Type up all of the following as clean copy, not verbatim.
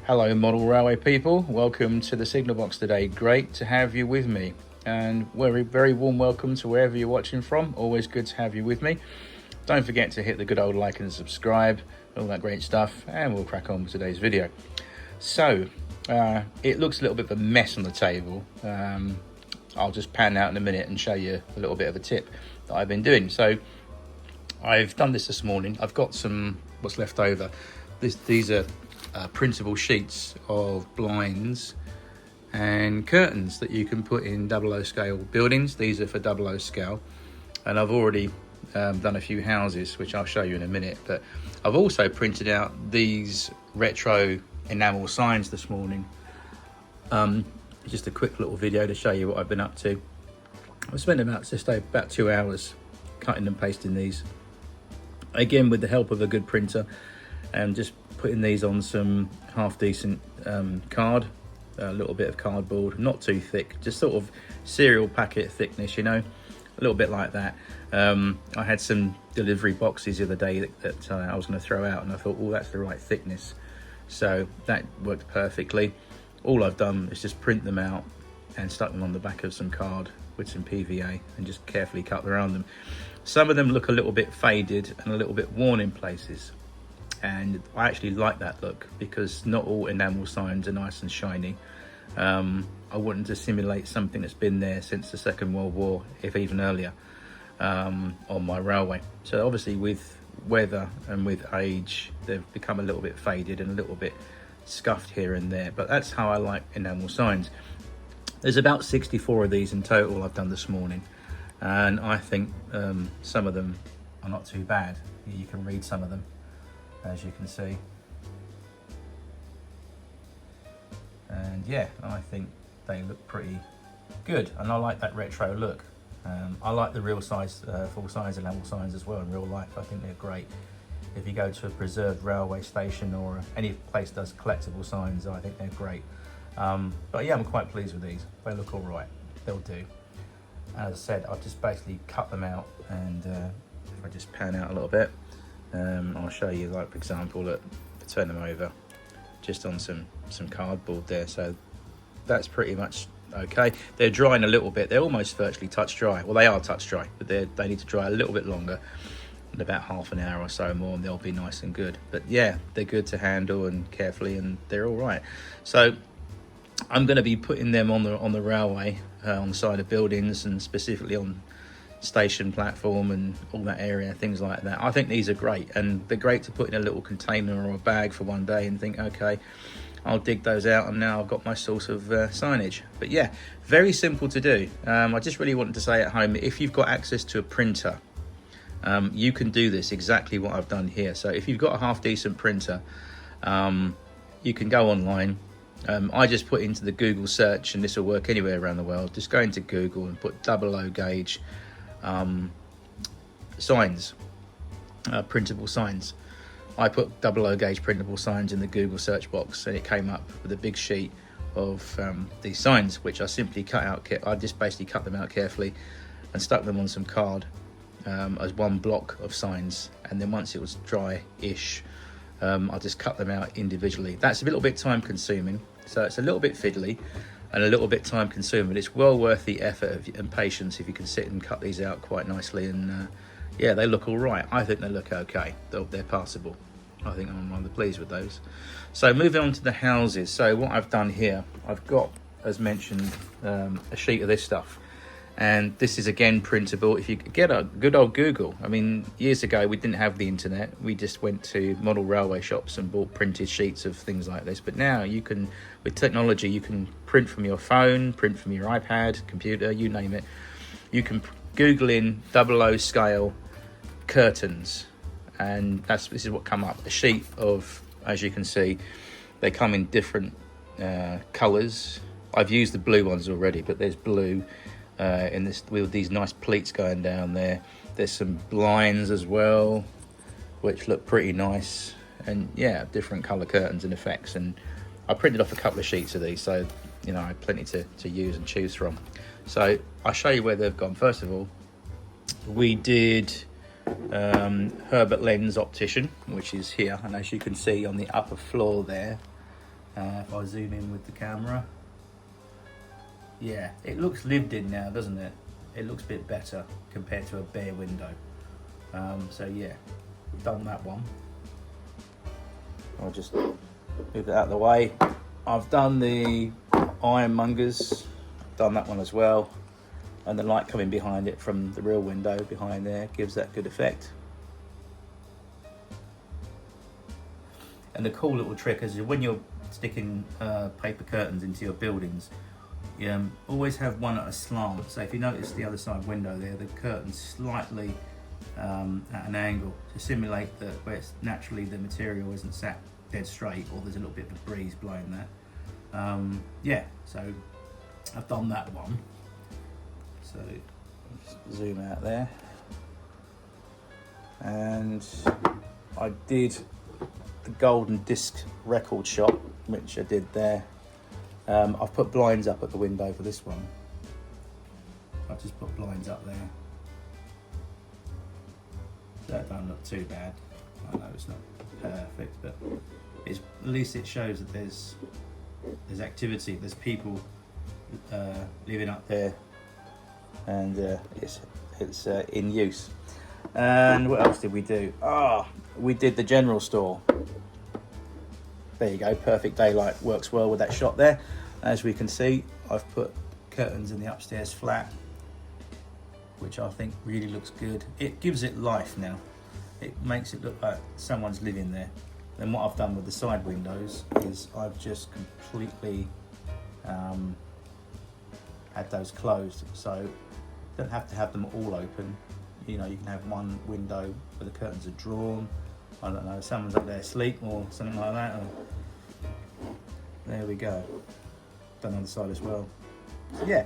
Hello model railway people, welcome to the signal box today. Great to have you with me, and very warm welcome to wherever you're watching from. Always good to have you with me. Don't forget to hit the good old like and subscribe, all that great stuff, and we'll crack on with today's video. So it looks a little bit of a mess on the table. I'll just pan out in a minute and show you a little bit of a tip that I've been doing. So I've done this morning. I've got some what's left over. These are printable sheets of blinds and curtains that you can put in 00 scale buildings. These are for 00 scale, and I've already done a few houses which I'll show you in a minute. But I've also printed out these retro enamel signs this morning. Just a quick little video to show you what I've been up to. I've spent about 2 hours cutting and pasting these, again with the help of a good printer, and just putting these on some half decent card, a little bit of cardboard, not too thick, just sort of cereal packet thickness, you know, a little bit like that. I had some delivery boxes the other day that I was going to throw out, and I thought, well, that's the right thickness, so that worked perfectly. All I've done is just print them out and stuck them on the back of some card with some PVA and just carefully cut around them. Some of them look a little bit faded and a little bit worn in places, and I actually like that look because not all enamel signs are nice and shiny. I wanted to simulate something that's been there since the Second World War, if even earlier, on my railway. So obviously with weather and with age, they've become a little bit faded and a little bit scuffed here and there, but that's how I like enamel signs. There's about 64 of these in total I've done this morning, and I think some of them are not too bad. You can read some of them, as you can see, and yeah, I think they look pretty good, and I like that retro look. I like the real size, full size enamel signs as well in real life. I think they're great. If you go to a preserved railway station or any place that does collectible signs, I think they're great. But yeah, I'm quite pleased with these. They look all right, they'll do. As I said, I've just basically cut them out, and if I just pan out a little bit, I'll show you, like for example, look, turn them over just on some cardboard there. So that's pretty much okay. They're drying a little bit. They're almost virtually touch dry. Well, they are touch dry, but they need to dry a little bit longer, in about half an hour or so more, and they'll be nice and good. But yeah, they're good to handle and carefully, and they're all right. So I'm going to be putting them on the railway, on the side of buildings, and specifically on station platform and all that area, things like that. I think these are great, and they're great to put in a little container or a bag for one day and think, okay, I'll dig those out and now I've got my source of signage. But yeah, very simple to do. I just really wanted to say at home, if you've got access to a printer, you can do this exactly what I've done here. So if you've got a half decent printer, you can go online. I just put into the Google search, and this will work anywhere around the world. Just go into Google and put 00 gauge signs, printable signs. I put 00 gauge printable signs in the Google search box, and it came up with a big sheet of these signs, which I simply cut out. I just basically cut them out carefully and stuck them on some card as one block of signs, and then once it was dry-ish, I just cut them out individually. That's a little bit time consuming, so it's a little bit fiddly and a little bit time consuming, but it's well worth the effort and patience if you can sit and cut these out quite nicely. And yeah, they look all right. I think they look okay. They're passable. I think I'm rather pleased with those. So moving on to the houses. So what I've done here, I've got, as mentioned, a sheet of this stuff. And this is again printable. If you get a good old Google, I mean, years ago we didn't have the internet. We just went to model railway shops and bought printed sheets of things like this. But now you can, with technology, you can print from your phone, print from your iPad, computer, you name it. You can Google in 00 scale curtains, and this is what come up. A sheet of, as you can see, they come in different colours. I've used the blue ones already, but there's blue. In this, with these nice pleats going down there. There's some blinds as well, which look pretty nice, and yeah, different colour curtains and effects. And I printed off a couple of sheets of these, so you know, I have plenty to use and choose from. So I'll show you where they've gone. First of all, we did Herbert Lens Optician, which is here, and as you can see on the upper floor there, If I zoom in with the camera, yeah, it looks lived in now, doesn't it? It looks a bit better compared to a bare window. So yeah, we've done that one. I'll just move it out of the way. I've done the ironmongers, done that one as well. And the light coming behind it from the real window behind there gives that good effect. And the cool little trick is when you're sticking paper curtains into your buildings, you always have one at a slant. So if you notice the other side window there, the curtain's slightly at an angle to simulate that where it's naturally the material isn't sat dead straight, or there's a little bit of a breeze blowing that. Yeah, so I've done that one. So just zoom out there, and I did the golden disc record shot, which I did there. I've put blinds up at the window for this one. I've just put blinds up there. That don't look too bad. I know it's not perfect, but at least it shows that there's activity, there's people living up there, and it's in use. And what else did we do? We did the general store. There you go, perfect daylight, works well with that shot there. As we can see, I've put curtains in the upstairs flat, which I think really looks good. It gives it life now. It makes it look like someone's living there. And what I've done with the side windows is I've just completely had those closed, so you don't have to have them all open. You know, you can have one window where the curtains are drawn. I don't know, someone's up there asleep or something like that. There we go. Done on the side as well. So yeah,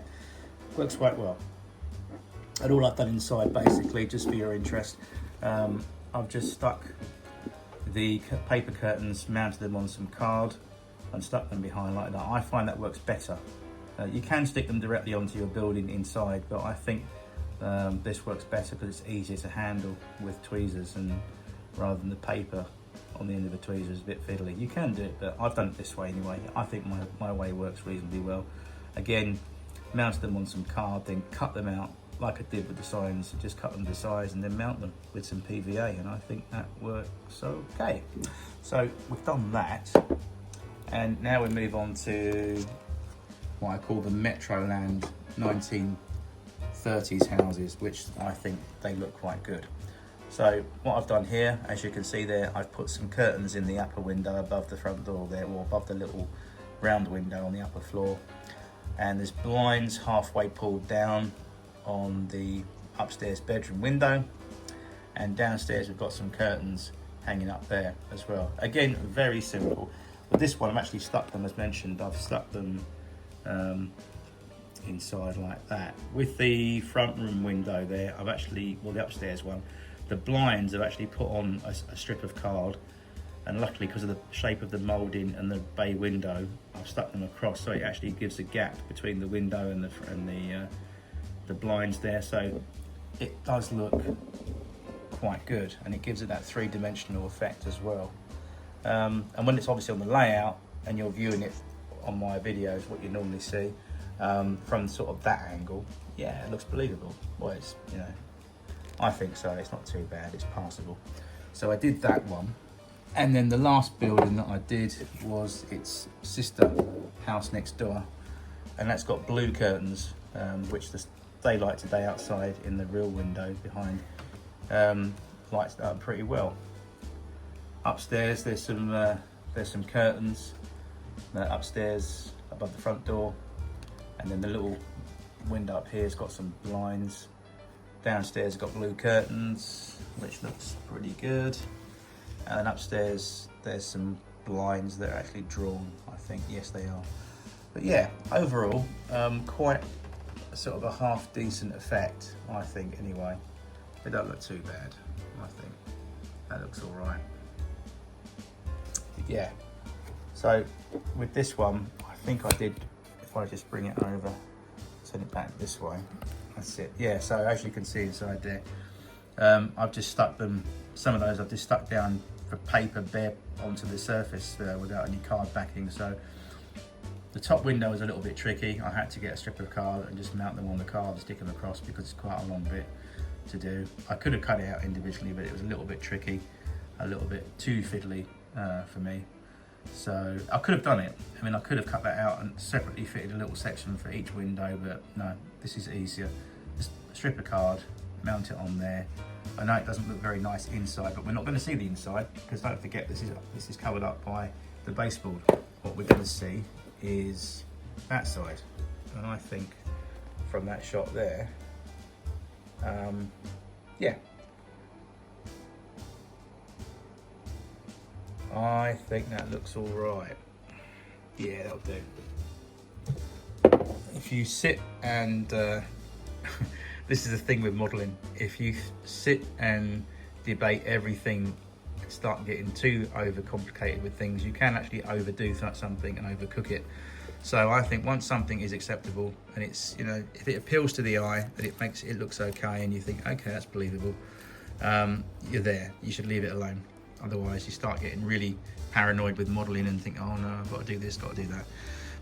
works quite well. And all I've done inside, basically, just for your interest, I've just stuck the paper curtains, mounted them on some card and stuck them behind like that. I find that works better. You can stick them directly onto your building inside, but I think this works better because it's easier to handle with tweezers, and rather than the paper on the end of the tweezers is a bit fiddly. You can do it, but I've done it this way anyway. I think my way works reasonably well. Again, mounted them on some card, then cut them out like I did with the signs. Just cut them to size and then mount them with some PVA, and I think that works okay. So we've done that, and now we move on to what I call the Metroland 1930s houses, which I think they look quite good. So what I've done here, as you can see there, I've put some curtains in the upper window above the front door there, or above the little round window on the upper floor. And there's blinds halfway pulled down on the upstairs bedroom window. And downstairs we've got some curtains hanging up there as well. Again, very simple. But this one, I've actually stuck them, as mentioned, I've stuck them inside like that. With the front room window there, I've actually, well, the upstairs one, the blinds I've actually put on a strip of card, and luckily because of the shape of the moulding and the bay window, I've stuck them across, so it actually gives a gap between the window and the blinds there, so it does look quite good, and it gives it that three-dimensional effect as well. And when it's obviously on the layout and you're viewing it on my videos, what you normally see from sort of that angle, yeah, it looks believable. Well, it's, you know, I think so. It's not too bad. It's passable. So I did that one, and then the last building that I did was its sister house next door, and that's got blue curtains, which the daylight today outside in the real window behind lights it up pretty well. Upstairs there's some curtains upstairs above the front door, and then the little window up here has got some blinds. Downstairs got blue curtains, which looks pretty good, and then upstairs there's some blinds that are actually drawn, I think. Yes, they are. But yeah, overall quite sort of a half decent effect, I think. Anyway, it don't look too bad. I think that looks all right. Yeah, so with this one, I think I did, if I just bring it over, turn it back this way, that's it. Yeah, so as you can see inside there, I've just stuck them, some of those I've just stuck down the paper bare onto the surface without any card backing. So the top window was a little bit tricky. I had to get a strip of card and just mount them on the card and stick them across because it's quite a long bit to do. I could have cut it out individually, but it was a little bit tricky, a little bit too fiddly for me. So I could have done it. I mean, I could have cut that out and separately fitted a little section for each window, but no, this is easier. Just strip a card, mount it on there. I know it doesn't look very nice inside, but we're not going to see the inside because don't forget this is covered up by the baseboard. What we're going to see is that side, and I think from that shot there, yeah, I think that looks all right. Yeah, that'll do. If you sit and this is the thing with modeling, if you sit and debate everything, start getting too overcomplicated with things, you can actually overdo something and overcook it. So I think once something is acceptable and it's, you know, if it appeals to the eye and it makes it looks okay and you think, okay, that's believable, you're there. You should leave it alone. Otherwise you start getting really paranoid with modeling and think, oh no, I've got to do this, got to do that.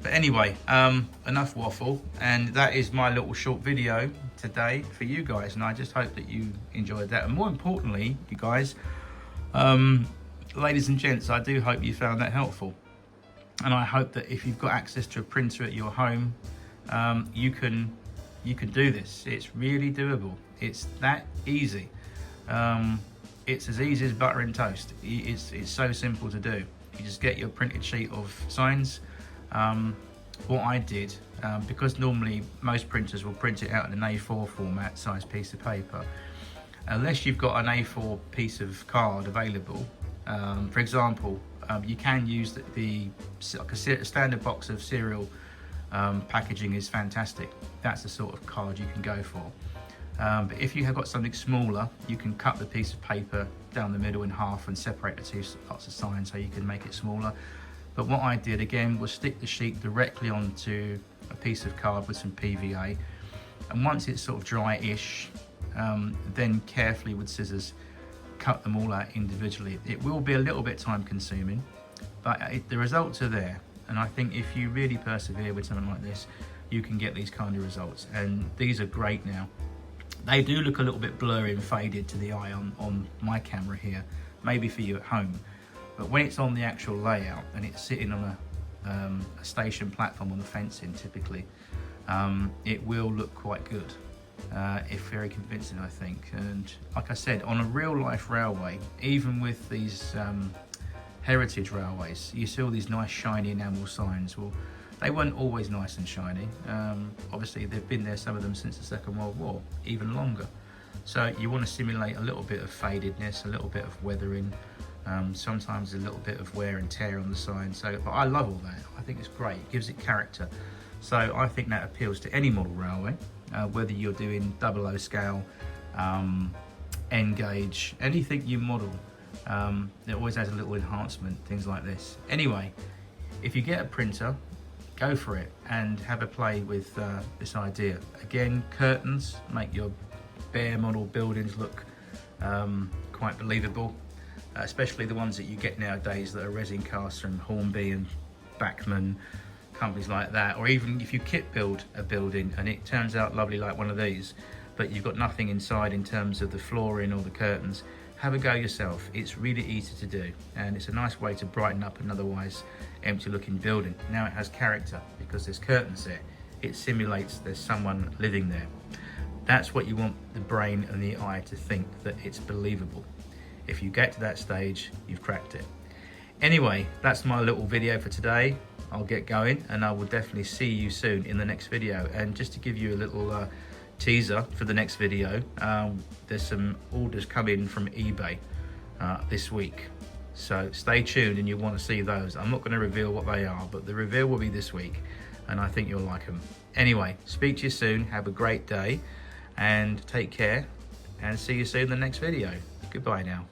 But anyway, enough waffle, and that is my little short video today for you guys, and I just hope that you enjoyed that. And more importantly, you guys, ladies and gents, I do hope you found that helpful. And I hope that if you've got access to a printer at your home, you can do this. It's really doable. It's that easy. It's as easy as butter and toast. It's so simple to do. You just get your printed sheet of signs. What I did, because normally most printers will print it out in an A4 format size piece of paper, unless you've got an A4 piece of card available. For example, you can use like a standard box of cereal packaging is fantastic. That's the sort of card you can go for. But if you have got something smaller, you can cut the piece of paper down the middle in half and separate the two lots of signs so you can make it smaller. But what I did again was stick the sheet directly onto a piece of card with some PVA, and once it's sort of dry-ish, then carefully with scissors cut them all out individually. It will be a little bit time consuming, but the results are there, and I think if you really persevere with something like this, you can get these kind of results, and these are great now. They do look a little bit blurry and faded to the eye on my camera here, maybe for you at home. But when it's on the actual layout and it's sitting on a station platform on the fencing typically, it will look quite good, if very convincing, I think. And like I said, on a real life railway, even with these heritage railways, you see all these nice shiny enamel signs. Well, they weren't always nice and shiny. Obviously they've been there, some of them, since the Second World War, even longer. So you want to simulate a little bit of fadedness, a little bit of weathering, sometimes a little bit of wear and tear on the sign. So, but I love all that. I think it's great. It gives it character. So I think that appeals to any model railway, whether you're doing 00 scale, N gauge, anything you model. It always has a little enhancement, things like this. Anyway, if you get a printer, go for it and have a play with this idea. Again, curtains make your bare model buildings look quite believable. Especially the ones that you get nowadays that are resin cast from Hornby and Bachmann, companies like that. Or even if you kit build a building and it turns out lovely like one of these, but you've got nothing inside in terms of the flooring or the curtains, have a go yourself. It's really easy to do, and it's a nice way to brighten up an otherwise empty looking building. Now it has character because there's curtains there. It simulates there's someone living there. That's what you want the brain and the eye to think, that it's believable. If you get to that stage, you've cracked it. Anyway, that's my little video for today. I'll get going and I will definitely see you soon in the next video. And just to give you a little teaser for the next video, there's some orders coming from eBay this week. So stay tuned and you'll want to see those. I'm not going to reveal what they are, but the reveal will be this week and I think you'll like them. Anyway, speak to you soon. Have a great day and take care, and see you soon in the next video. Goodbye now.